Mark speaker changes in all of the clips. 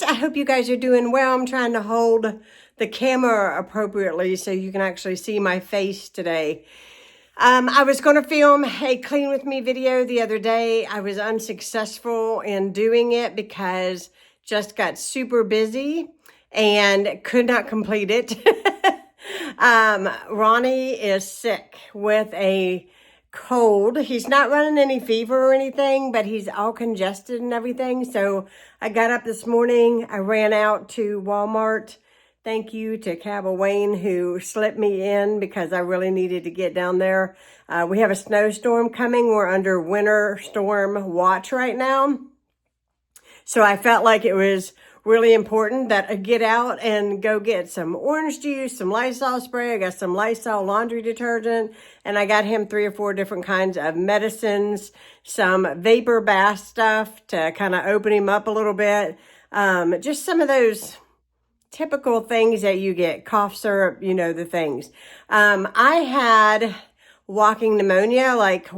Speaker 1: guys, I hope you guys are doing well. I'm trying to hold the camera appropriately so you can actually see my face today. I was going to film a clean with me video the other day. I was unsuccessful in doing it because just got super busy and could not complete it. Ronnie is sick with a cold. He's not running any fever or anything, but he's all congested and everything. So I got up this morning. I ran out to Walmart. Thank you to Cabell Wayne who slipped me in because I really needed to get down there. We have a snowstorm coming. We're under winter storm watch right now. So I felt like it was really important that I get out and go get some orange juice, some Lysol spray. I got some Lysol laundry detergent, and I got him 3 or 4 different kinds of medicines, some vapor bath stuff to kind of open him up a little bit. Just some of those typical things that you get, cough syrup, you know, the things. I had walking pneumonia like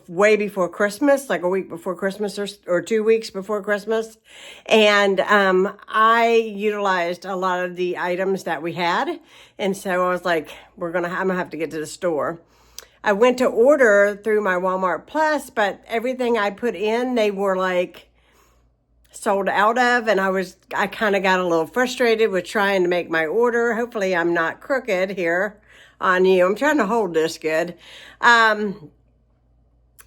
Speaker 1: way before Christmas, like a week before Christmas or 2 weeks before Christmas. And I utilized a lot of the items that we had. And so I was like, I'm gonna have to get to the store. I went to order through my Walmart Plus, but everything I put in, they were like sold out of. And I kind of got a little frustrated with trying to make my order. Hopefully I'm not crooked here on you. I'm trying to hold this good.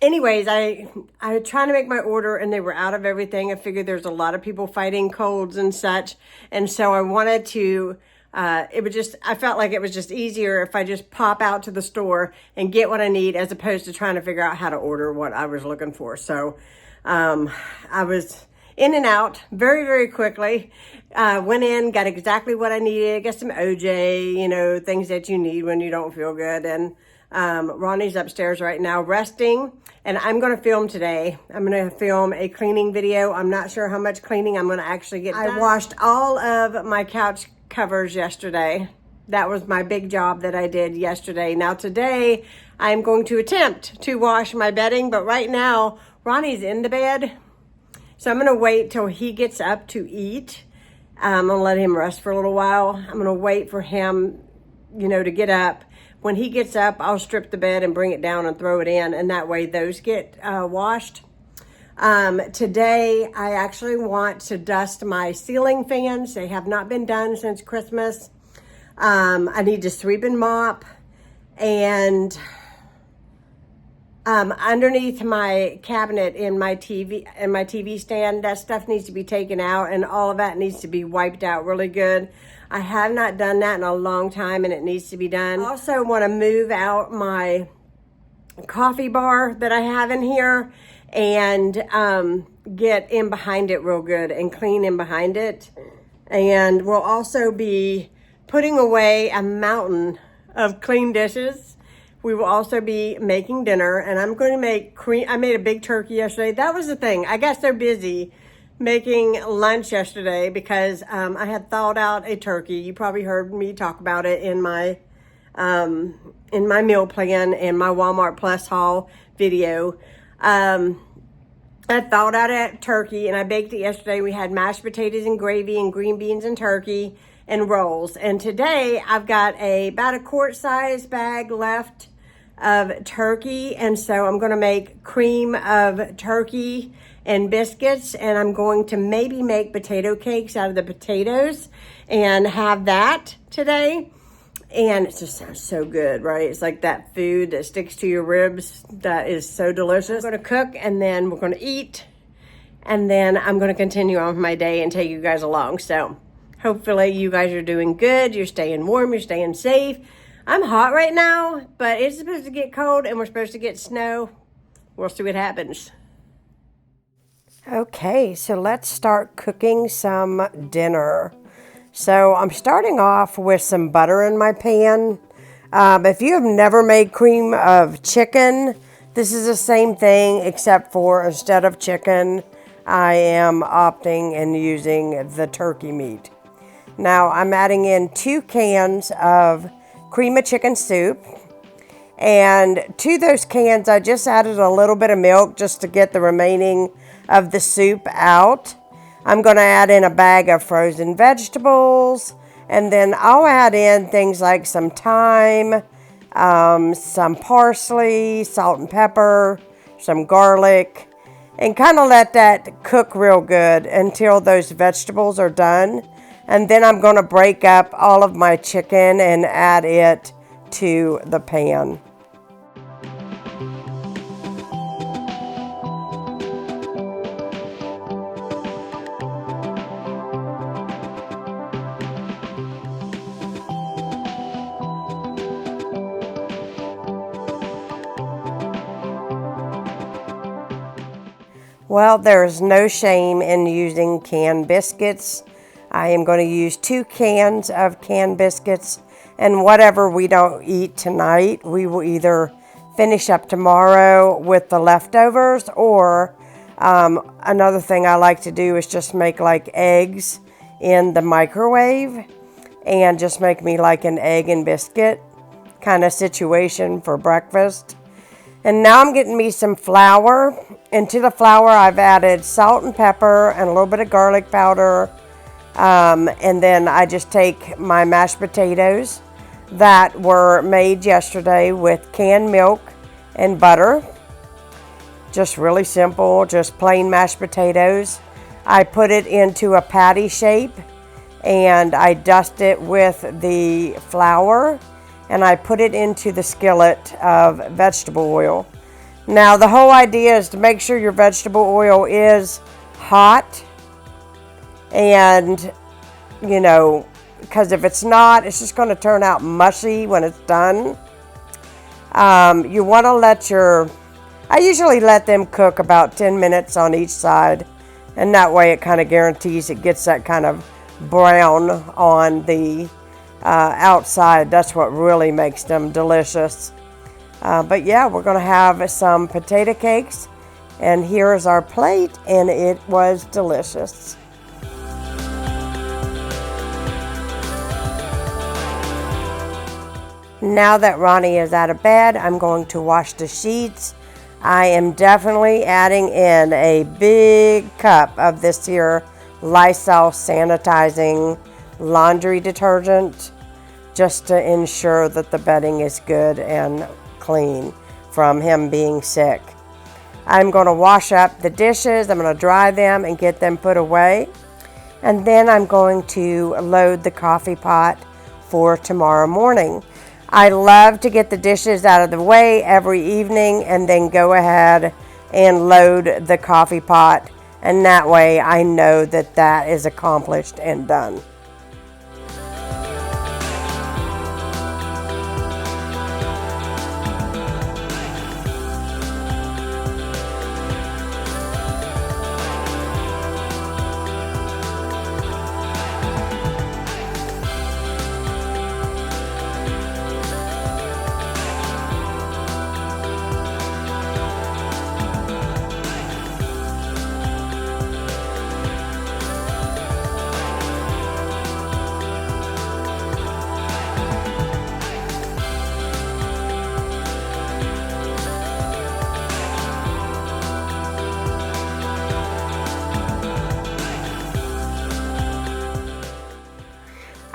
Speaker 1: Anyways, I was trying to make my order and they were out of everything. I figured there's a lot of people fighting colds and such. And so I wanted to, I felt like it was just easier if I just pop out to the store and get what I need as opposed to trying to figure out how to order what I was looking for. So I was in and out very, very quickly. Went in, got exactly what I needed. Got some OJ, you know, things that you need when you don't feel good. And Ronnie's upstairs right now resting, and I'm going to film today. I'm going to film a cleaning video. I'm not sure how much cleaning I'm going to actually get done. I washed all of my couch covers yesterday. That was my big job that I did yesterday. Now today, I'm going to attempt to wash my bedding, but right now, Ronnie's in the bed. So I'm going to wait till he gets up to eat. I'm going to let him rest for a little while. I'm going to wait for him, you know, to get up. When he gets up, I'll strip the bed and bring it down and throw it in, and that way those get washed. Today, I actually want to dust my ceiling fans. They have not been done since Christmas. I need to sweep and mop, and underneath my cabinet in my TV stand, that stuff needs to be taken out, and all of that needs to be wiped out really good. I have not done that in a long time, and it needs to be done. I also want to move out my coffee bar that I have in here and get in behind it real good and clean in behind it. And we'll also be putting away a mountain of clean dishes. We will also be making dinner, and I'm going to make I made a big turkey yesterday. That was the thing. I got so busy making lunch yesterday because I had thawed out a turkey. You probably heard me talk about it in my meal plan and my Walmart Plus haul video. I thawed out a turkey and I baked it yesterday. We had mashed potatoes and gravy and green beans and turkey and rolls. And today I've got about a quart size bag left of turkey, and so I'm going to make cream of turkey and biscuits, and I'm going to maybe make potato cakes out of the potatoes and have that today. And it just sounds so good, right? It's like that food that sticks to your ribs. That is so delicious. I'm going to cook, and then we're going to eat, and then I'm going to continue on with my day and take you guys along. So hopefully you guys are doing good. You're staying warm. You're staying safe. I'm hot right now, but it's supposed to get cold, and we're supposed to get snow. We'll see what happens. Okay, so let's start cooking some dinner. So I'm starting off with some butter in my pan. If you have never made cream of chicken, this is the same thing, except for instead of chicken, I am opting and using the turkey meat. Now I'm adding in 2 cans of cream of chicken soup. And to those cans, I just added a little bit of milk just to get the remaining of the soup out. I'm going to add in a bag of frozen vegetables, and then I'll add in things like some thyme, some parsley, salt and pepper, some garlic, and kind of let that cook real good until those vegetables are done. And then I'm going to break up all of my chicken and add it to the pan. Well, there's no shame in using canned biscuits. I am going to use 2 cans of canned biscuits, and whatever we don't eat tonight, we will either finish up tomorrow with the leftovers, or another thing I like to do is just make like eggs in the microwave and just make me like an egg and biscuit kind of situation for breakfast. And now I'm getting me some flour. Into the flour, I've added salt and pepper and a little bit of garlic powder. And then I just take my mashed potatoes that were made yesterday with canned milk and butter. Just really simple, just plain mashed potatoes. I put it into a patty shape and I dust it with the flour, and I put it into the skillet of vegetable oil. Now, the whole idea is to make sure your vegetable oil is hot, and, you know, because if it's not, it's just going to turn out mushy when it's done. You want to let I usually let them cook about 10 minutes on each side, and that way it kind of guarantees it gets that kind of brown on the outside. That's what really makes them delicious. But yeah, we're going to have some potato cakes, and here's our plate, and it was delicious. Now that Ronnie is out of bed, I'm going to wash the sheets. I am definitely adding in a big cup of this here Lysol sanitizing laundry detergent, just to ensure that the bedding is good and clean from him being sick. I'm going to wash up the dishes. I'm going to dry them and get them put away. And then I'm going to load the coffee pot for tomorrow morning. I love to get the dishes out of the way every evening and then go ahead and load the coffee pot. And that way I know that that is accomplished and done.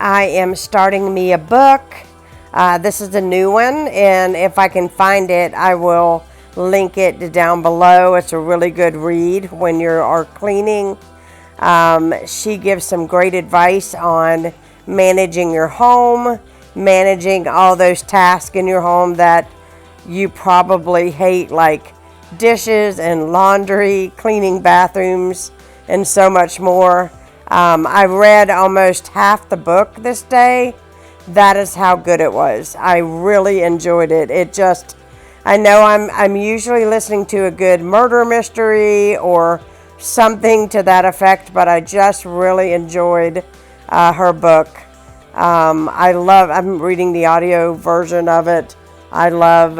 Speaker 1: I am starting me a book. This is a new one, and if I can find it, I will link it down below. It's a really good read when you are cleaning. She gives some great advice on managing your home, managing all those tasks in your home that you probably hate, like dishes and laundry, cleaning bathrooms, and so much more. I read almost half the book this day. That is how good it was. I really enjoyed it. I know I'm usually listening to a good murder mystery or something to that effect, but I just really enjoyed her book. I'm reading the audio version of it. I love,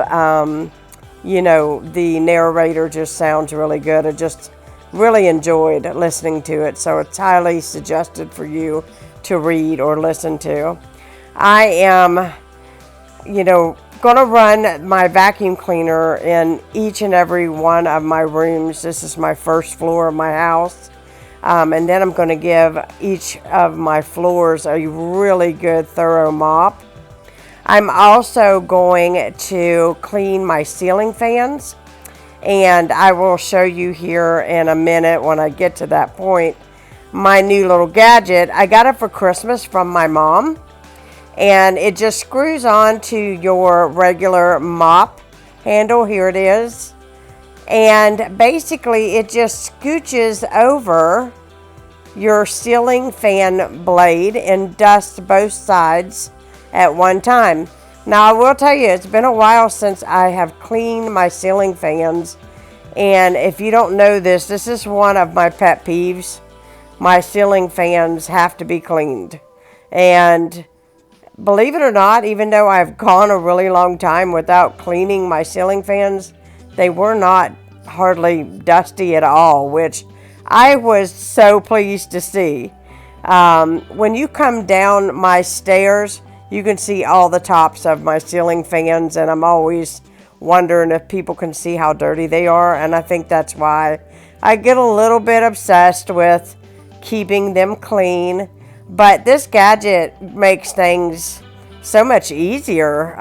Speaker 1: the narrator just sounds really good. I just really enjoyed listening to it, so it's highly suggested for you to read or listen to. I am, going to run my vacuum cleaner in each and every one of my rooms. This is my first floor of my house. And then I'm going to give each of my floors a really good thorough mop. I'm also going to clean my ceiling fans, and I will show you here in a minute when I get to that point my new little gadget. I got it for Christmas from my mom, and it just screws on to your regular mop handle. Here it is, and basically it just scooches over your ceiling fan blade and dusts both sides at one time. Now I will tell you, it's been a while since I have cleaned my ceiling fans, and if you don't know this, this is one of my pet peeves. My ceiling fans have to be cleaned, and believe it or not, even though I've gone a really long time without cleaning my ceiling fans, they were not hardly dusty at all, which I was so pleased to see. When you come down my stairs, you can see all the tops of my ceiling fans, and I'm always wondering if people can see how dirty they are, and I think that's why I get a little bit obsessed with keeping them clean. But this gadget makes things so much easier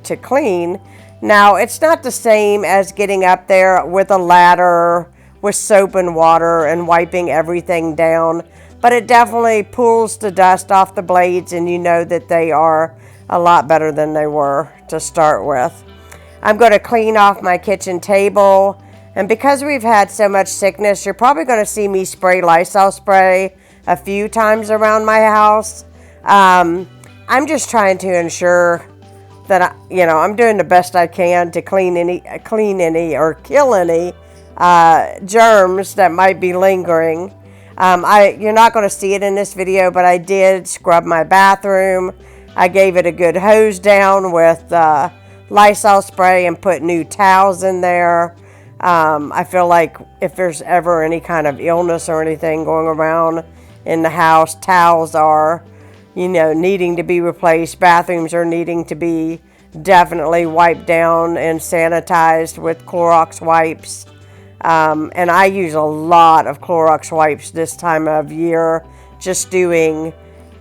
Speaker 1: to clean. Now, it's not the same as getting up there with a ladder with soap and water and wiping everything down, but it definitely pulls the dust off the blades, and you know that they are a lot better than they were to start with. I'm going to clean off my kitchen table, and because we've had so much sickness, you're probably going to see me spray Lysol spray a few times around my house. I'm just trying to ensure that I'm doing the best I can to clean any or kill any germs that might be lingering. You're not going to see it in this video, but I did scrub my bathroom. I gave it a good hose down with Lysol spray and put new towels in there. I feel like if there's ever any kind of illness or anything going around in the house, towels are, needing to be replaced. Bathrooms are needing to be definitely wiped down and sanitized with Clorox wipes. And I use a lot of Clorox wipes this time of year, just doing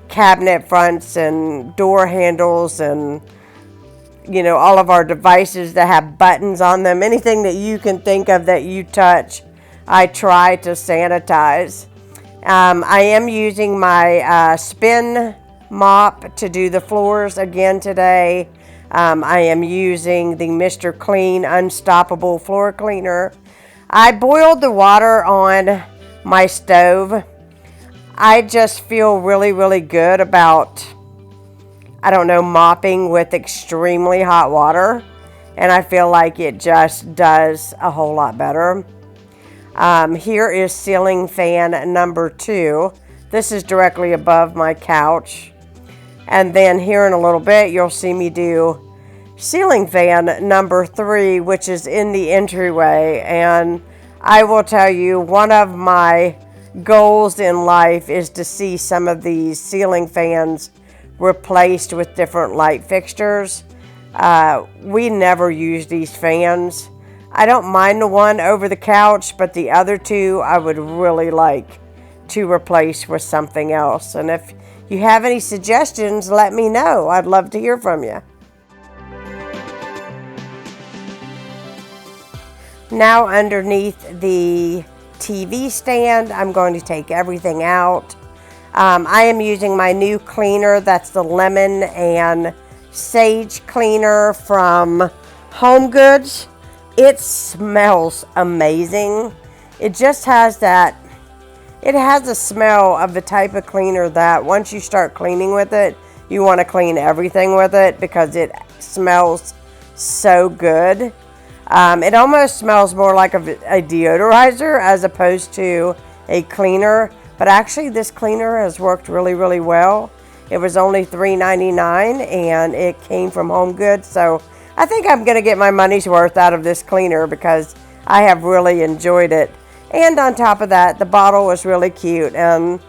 Speaker 1: cabinet fronts and door handles and, all of our devices that have buttons on them. Anything that you can think of that you touch, I try to sanitize. I am using my spin mop to do the floors again today. I am using the Mr. Clean Unstoppable Floor Cleaner. I boiled the water on my stove. I just feel really, really good about, mopping with extremely hot water. And I feel like it just does a whole lot better. Here is ceiling fan number 2. This is directly above my couch. And then here in a little bit, you'll see me do ceiling fan number 3, which is in the entryway. And I will tell you, one of my goals in life is to see some of these ceiling fans replaced with different light fixtures. We never use these fans. I don't mind the one over the couch, but the other two I would really like to replace with something else. And if you have any suggestions, let me know. I'd love to hear from you. Now underneath the TV stand, I'm going to take everything out. I am using my new cleaner. That's the lemon and sage cleaner from Home Goods. It smells amazing. It just has it has a smell of the type of cleaner that once you start cleaning with it, you want to clean everything with it because it smells so good. It almost smells more like a deodorizer as opposed to a cleaner. But actually, this cleaner has worked really, really well. It was only $3.99 and it came from Home Goods. So I think I'm going to get my money's worth out of this cleaner because I have really enjoyed it. And on top of that, the bottle was really cute and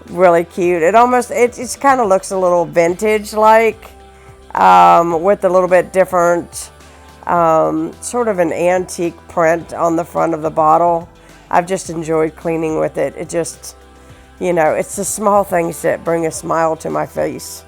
Speaker 1: really cute. It kind of looks a little vintage-like with a little bit different sort of an antique print on the front of the bottle. I've just enjoyed cleaning with it. It just, you know, it's the small things that bring a smile to my face.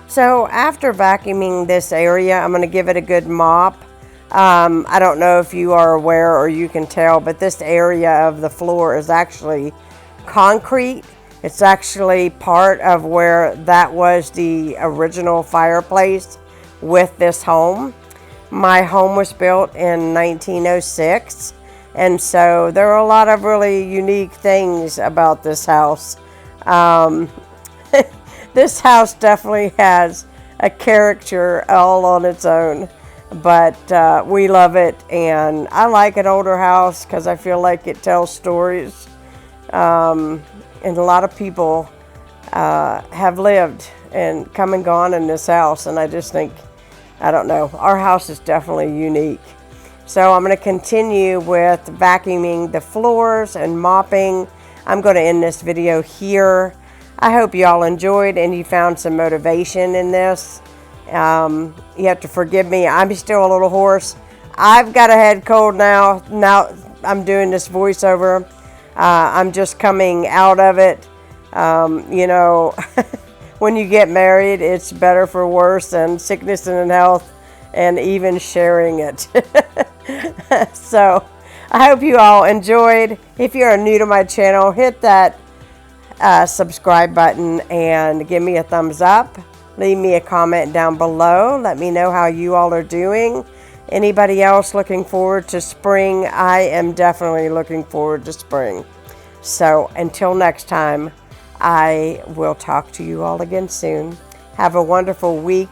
Speaker 1: So after vacuuming this area, I'm going to give it a good mop. I don't know if you are aware or you can tell, but this area of the floor is actually concrete. It's actually part of where that was the original fireplace with this home. My home was built in 1906, and so there are a lot of really unique things about this house. This house definitely has a character all on its own, but we love it, and I like an older house because I feel like it tells stories, and a lot of people have lived and come and gone in this house, and I just think, I don't know, our house is definitely unique. So I'm going to continue with vacuuming the floors and mopping. I'm going to end this video here. I hope you all enjoyed and you found some motivation in this. You have to forgive me. I'm still a little hoarse. I've got a head cold now. Now I'm doing this voiceover. I'm just coming out of it. You know, when you get married, it's better for worse than sickness and health, and even sharing it. So I hope you all enjoyed. If you're new to my channel, hit that subscribe button and give me a thumbs up. Leave me a comment down below. Let me know how you all are doing. Anybody else looking forward to spring? I am definitely looking forward to spring. So until next time, I will talk to you all again soon. Have a wonderful week.